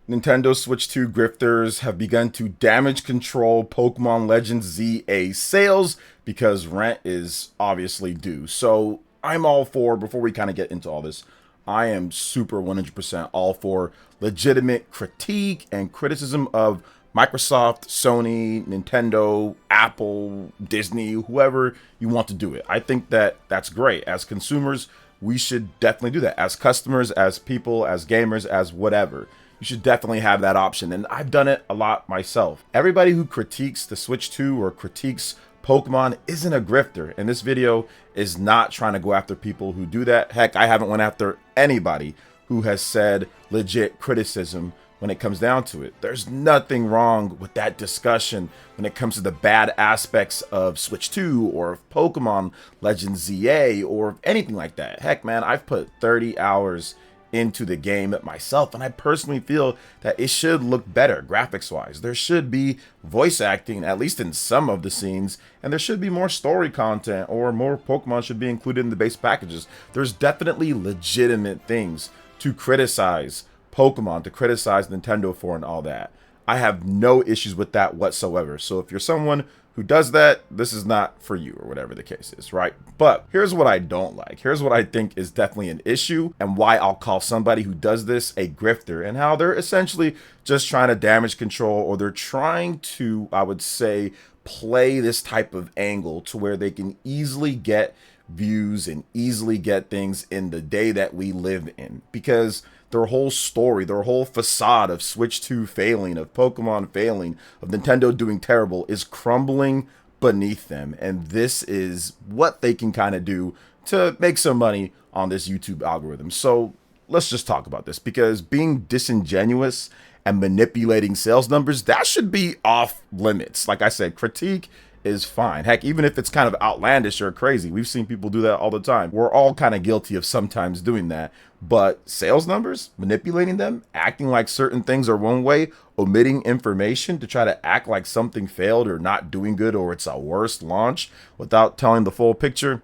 Nintendo Switch 2 grifters have begun to damage control Pokemon Legends ZA sales because rent is obviously due. So I'm all for, before we kind of get into all this, I am super 100% all for legitimate critique and criticism of Microsoft, Sony, Nintendo, Apple, Disney, whoever you want to do it. I think that that's great. As consumers, we should definitely do that. As customers, as people, as gamers, as whatever, you should definitely have that option. And I've done it a lot myself. Everybody who critiques the Switch 2 or critiques Pokemon isn't a grifter. And this video is not trying to go after people who do that. Heck, I haven't went after anybody who has said legit criticism when it comes down to it. There's nothing wrong with that discussion when it comes to the bad aspects of Switch 2 or of Pokemon Legends ZA or anything like that. Heck, man, I've put 30 hours into the game myself, and I personally feel that it should look better graphics wise. There should be voice acting, at least in some of the scenes, and there should be more story content, or more Pokemon should be included in the base packages. There's definitely legitimate things to criticize Pokemon, to criticize Nintendo for, and all that. I have no issues with that whatsoever. So if you're someone who does that, this is not for you, or whatever the case is, right? But here's what I don't like. Here's what I think is definitely an issue, and why I'll call somebody who does this a grifter, and how they're essentially just trying to damage control, or they're trying to, I would say, play this type of angle to where they can easily get views and easily get things in the day that we live in. Because their whole story, their whole facade of Switch 2 failing, of Pokemon failing, of Nintendo doing terrible is crumbling beneath them. And this is what they can kind of do to make some money on this YouTube algorithm. So let's just talk about this, because being disingenuous and manipulating sales numbers, that should be off limits. Like I said, critique is fine. Heck, even if it's kind of outlandish or crazy, we've seen people do that all the time. We're all kind of guilty of sometimes doing that. But sales numbers, manipulating them, acting like certain things are one way, omitting information to try to act like something failed or not doing good, or it's a worse launch without telling the full picture,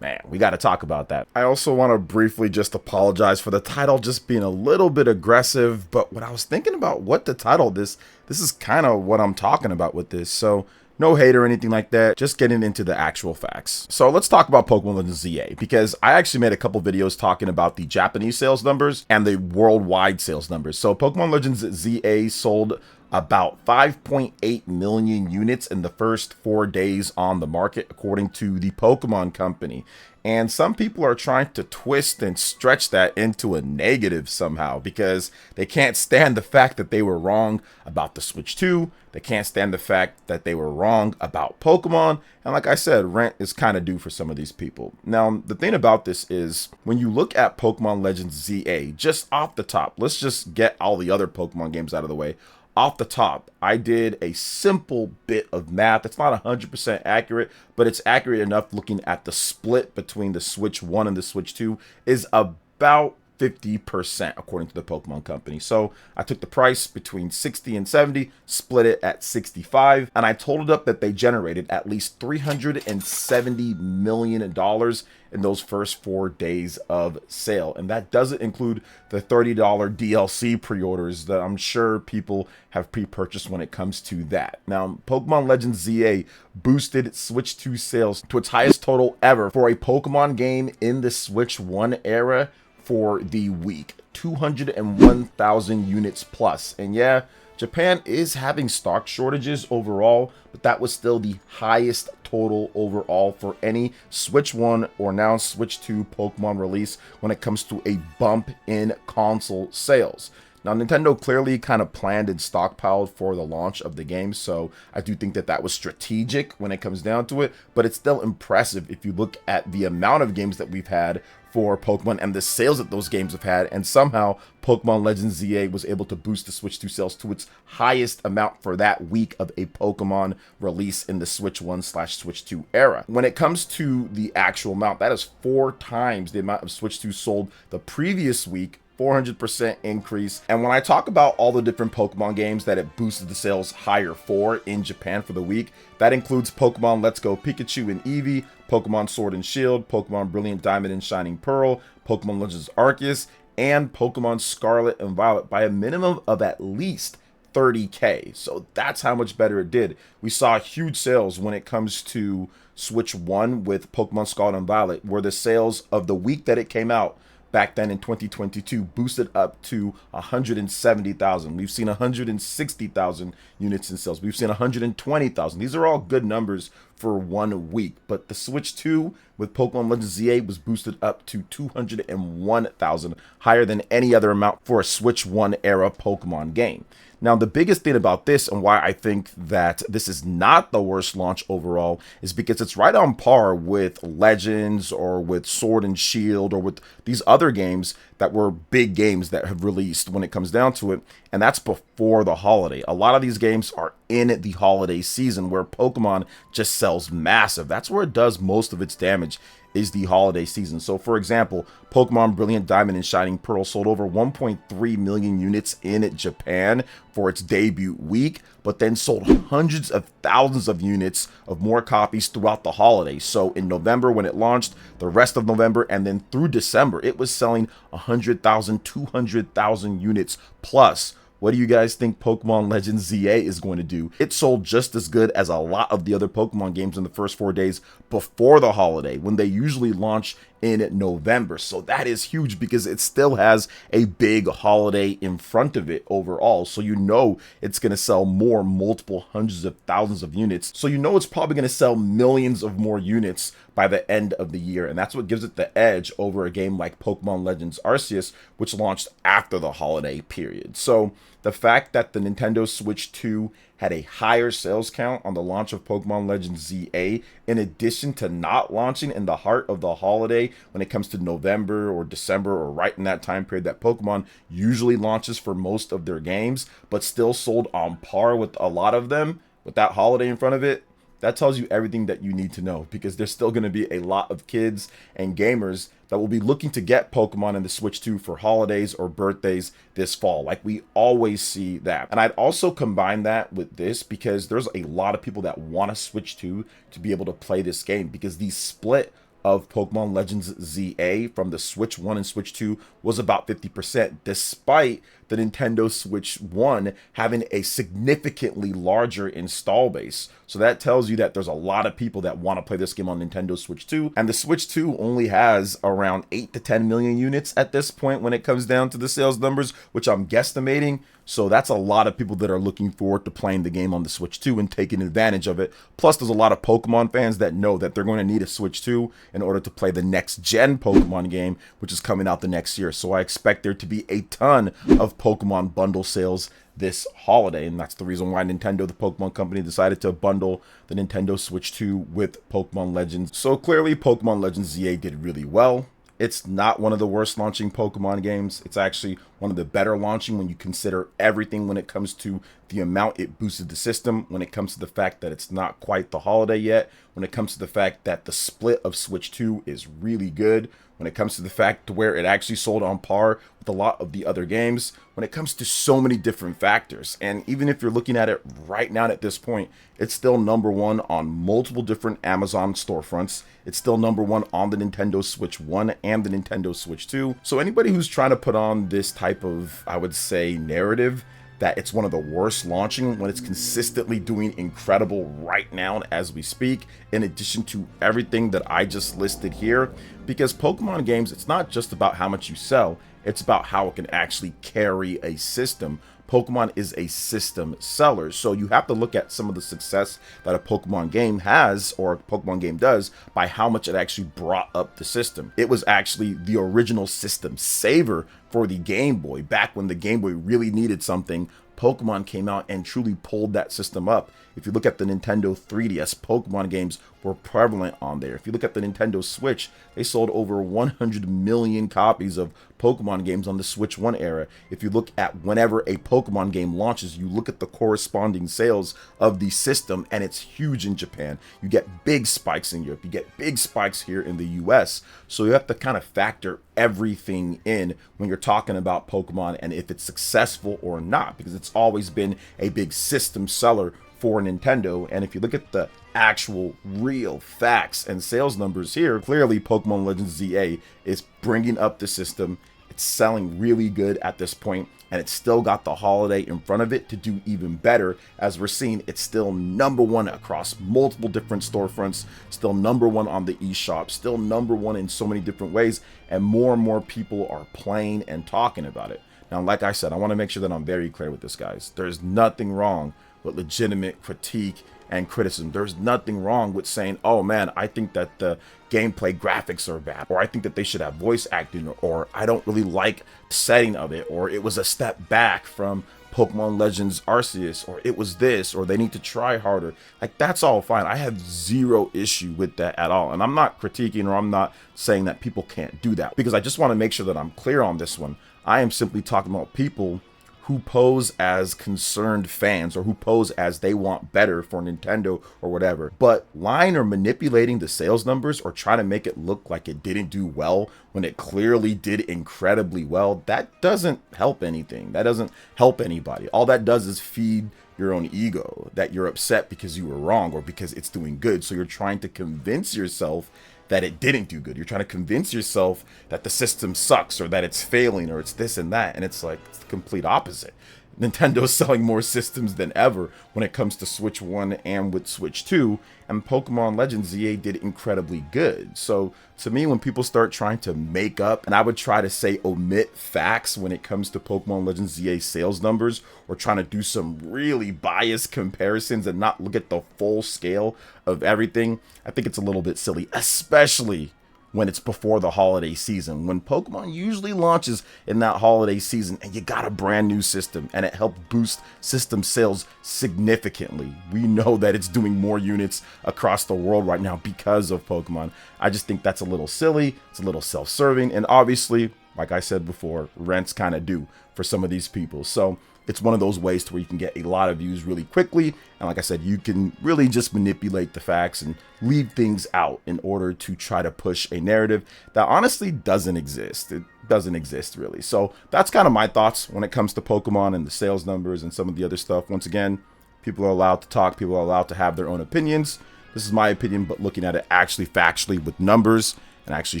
man, we got to talk about that. I also want to briefly just apologize for the title just being a little bit aggressive, but when I was thinking about what to title this is kind of what I'm talking about with this. So no hate or anything like that, just getting into the actual facts. So let's talk about Pokemon Legends ZA, because I actually made a couple videos talking about the Japanese sales numbers and the worldwide sales numbers. So Pokemon Legends ZA sold about 5.8 million units in the first 4 days on the market, according to the Pokemon Company. And some people are trying to twist and stretch that into a negative somehow, because they can't stand the fact that they were wrong about the Switch 2. They can't stand the fact that they were wrong about Pokemon. And like I said, rent is kind of due for some of these people. Now, the thing about this is, when you look at Pokemon Legends ZA, just off the top, let's just get all the other Pokemon games out of the way. Off the top, I did a simple bit of math. It's not 100% accurate, but it's accurate enough looking at the split between the Switch 1 and the Switch 2 is about 50% according to the Pokemon Company. So I took the price between 60 and 70, split it at 65, and I totaled up that they generated at least $370 million in those first 4 days of sale. And that doesn't include the $30 DLC pre-orders that I'm sure people have pre-purchased when it comes to that. Now, Pokemon Legends ZA boosted Switch 2 sales to its highest total ever for a Pokemon game in the Switch 1 era for the week, 201,000 units plus. And yeah, Japan is having stock shortages overall, but that was still the highest total overall for any Switch 1 or now Switch 2 Pokemon release when it comes to a bump in console sales. Now, Nintendo clearly kind of planned and stockpiled for the launch of the game, so I do think that that was strategic when it comes down to it, but it's still impressive if you look at the amount of games that we've had for Pokemon and the sales that those games have had, and somehow Pokemon Legends ZA was able to boost the Switch 2 sales to its highest amount for that week of a Pokemon release in the Switch 1/Switch 2 era. When it comes to the actual amount, that is 4 times the amount of Switch 2 sold the previous week, 400% increase. And when I talk about all the different Pokemon games that it boosted the sales higher for in Japan for the week, that includes Pokemon Let's Go Pikachu and Eevee, Pokemon Sword and Shield, Pokemon Brilliant Diamond and Shining Pearl, Pokemon Legends Arceus, and Pokemon Scarlet and Violet by a minimum of at least 30K. So that's how much better it did. We saw huge sales when it comes to Switch 1 with Pokemon Scarlet and Violet, where the sales of the week that it came out back then in 2022 boosted up to 170,000. We've seen 160,000 units in sales. We've seen 120,000. These are all good numbers for 1 week. But the Switch 2 with Pokemon Legends ZA was boosted up to 201,000, higher than any other amount for a Switch 1 era Pokemon game. Now, the biggest thing about this and why I think that this is not the worst launch overall is because it's right on par with Legends or with Sword and Shield or with these other games that were big games that have released when it comes down to it. And that's before the holiday. A lot of these games are in the holiday season where Pokemon just sells massive. That's where it does most of its damage, is the holiday season. So for example, Pokemon Brilliant Diamond and Shining Pearl sold over 1.3 million units in Japan for its debut week, but then sold hundreds of thousands of units of more copies throughout the holidays. So in November when it launched, the rest of November, and then through December, it was selling 100,000, 200,000 units plus. What do you guys think Pokemon Legends ZA is going to do? It sold just as good as a lot of the other Pokemon games in the first 4 days before the holiday, when they usually launch in November. So that is huge because it still has a big holiday in front of it overall. So you know it's going to sell more, multiple hundreds of thousands of units. So you know it's probably going to sell millions of more units by the end of the year. And that's what gives it the edge over a game like Pokemon Legends Arceus, which launched after the holiday period. So the fact that the Nintendo Switch 2 had a higher sales count on the launch of Pokemon Legends ZA, in addition to not launching in the heart of the holiday when it comes to November or December or right in that time period that Pokemon usually launches for most of their games, but still sold on par with a lot of them with that holiday in front of it, that tells you everything that you need to know, because there's still going to be a lot of kids and gamers that will be looking to get Pokemon in the Switch 2 for holidays or birthdays this fall. Like, we always see that. And I'd also combine that with this because there's a lot of people that want to Switch 2 to be able to play this game, because the split of Pokemon Legends ZA from the Switch 1 and Switch 2 was about 50%, despite the Nintendo Switch 1 having a significantly larger install base. So that tells you that there's a lot of people that want to play this game on Nintendo Switch 2, and the Switch 2 only has around 8 to 10 million units at this point when it comes down to the sales numbers, which I'm guesstimating. So that's a lot of people that are looking forward to playing the game on the Switch 2 and taking advantage of it. Plus, there's a lot of Pokemon fans that know that they're going to need a Switch 2 in order to play the next gen Pokemon game, which is coming out the next year. So I expect there to be a ton of Pokemon bundle sales this holiday, and that's the reason why Nintendo, the Pokemon company, decided to bundle the Nintendo Switch 2 with Pokemon Legends. So clearly Pokemon Legends ZA did really well. It's not one of the worst launching Pokemon games. It's actually one of the better launching when you consider everything, when it comes to the amount it boosted the system, when it comes to the fact that it's not quite the holiday yet, when it comes to the fact that the split of Switch 2 is really good, when it comes to the fact to where it actually sold on par with a lot of the other games, when it comes to so many different factors. And even if you're looking at it right now at this point, it's still #1 on multiple different Amazon storefronts. It's still #1 on the Nintendo Switch 1 and the Nintendo Switch 2. So anybody who's trying to put on this type of, I would say, narrative that it's one of the worst launching when it's consistently doing incredible right now as we speak, in addition to everything that I just listed here, because Pokemon games, it's not just about how much you sell, it's about how it can actually carry a system. Pokemon is a system seller, so you have to look at some of the success that a Pokemon game has, or a Pokemon game does, by how much it actually brought up the system. It was actually the original system saver for the Game Boy. Back when the Game Boy really needed something, Pokemon came out and truly pulled that system up. If you look at the Nintendo 3DS, Pokemon games were prevalent on there. If you look at the Nintendo Switch, they sold over 100 million copies of Pokemon games on the Switch 1 era. If you look at whenever a Pokemon game launches, you look at the corresponding sales of the system, and it's huge in Japan. You get big spikes in Europe. You get big spikes here in the US. So you have to kind of factor everything in when you're talking about Pokemon and if it's successful or not, because it's always been a big system seller for Nintendo. And if you look at the actual real facts and sales numbers here, clearly Pokemon Legends ZA is bringing up the system. It's selling really good at this point, and it's still got the holiday in front of it to do even better. As we're seeing, it's still #1 across multiple different storefronts, still #1 on the eShop, still #1 in so many different ways, and more people are playing and talking about it. Now, like I said, I want to make sure that I'm very clear with this, guys. There's nothing wrong with legitimate critique and criticism. There's nothing wrong with saying, oh man, I think that the gameplay graphics are bad, or I think that they should have voice acting, or I don't really like the setting of it, or it was a step back from Pokemon Legends Arceus, or it was this, or they need to try harder. Like, that's all fine. I have zero issue with that at all. And I'm not critiquing, or I'm not saying that people can't do that, because I just want to make sure that I'm clear on this one. I am simply talking about people who pose as concerned fans, or who pose as they want better for Nintendo or whatever. But lying or manipulating the sales numbers, or trying to make it look like it didn't do well when it clearly did incredibly well, that doesn't help anything. That doesn't help anybody. All that does is feed your own ego, that you're upset because you were wrong, or because it's doing good. So you're trying to convince yourself that it didn't do good. You're trying to convince yourself that the system sucks, or that it's failing, or it's this and that. And it's like, it's the complete opposite. Nintendo's selling more systems than ever when it comes to Switch 1 and with Switch 2, and Pokemon Legends ZA did incredibly good. So to me, when people start trying to make up, and I would try to say omit facts when it comes to Pokemon Legends ZA sales numbers, or trying to do some really biased comparisons and not look at the full scale of everything, I think it's a little bit silly, especially when it's before the holiday season, when Pokemon usually launches in that holiday season, and you got a brand new system, and it helped boost system sales significantly. We know that it's doing more units across the world right now because of Pokemon. I just think that's a little silly, it's a little self-serving, and obviously, like I said before, rent's kind of due for some of these people. So it's one of those ways to where you can get a lot of views really quickly. And like I said, you can really just manipulate the facts and leave things out in order to try to push a narrative that honestly doesn't exist. It doesn't exist, really. So that's kind of my thoughts when it comes to Pokemon and the sales numbers and some of the other stuff. Once again, people are allowed to talk. People are allowed to have their own opinions. This is my opinion, but looking at it actually factually with numbers and actually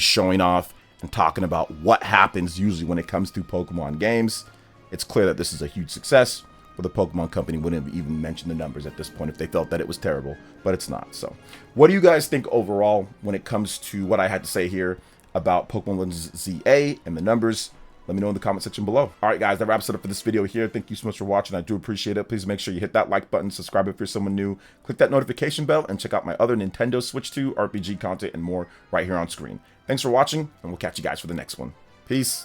showing off and talking about what happens usually when it comes to Pokemon games, it's clear that this is a huge success, but the Pokemon company wouldn't even mention the numbers at this point if they felt that it was terrible, but it's not. So what do you guys think overall when it comes to what I had to say here about Pokemon Legends ZA and the numbers? Let me know in the comment section below. All right, guys, that wraps it up for this video here. Thank you so much for watching. I do appreciate it. Please make sure you hit that like button, subscribe if you're someone new, click that notification bell, and check out my other Nintendo Switch 2 RPG content and more right here on screen. Thanks for watching, and we'll catch you guys for the next one. Peace.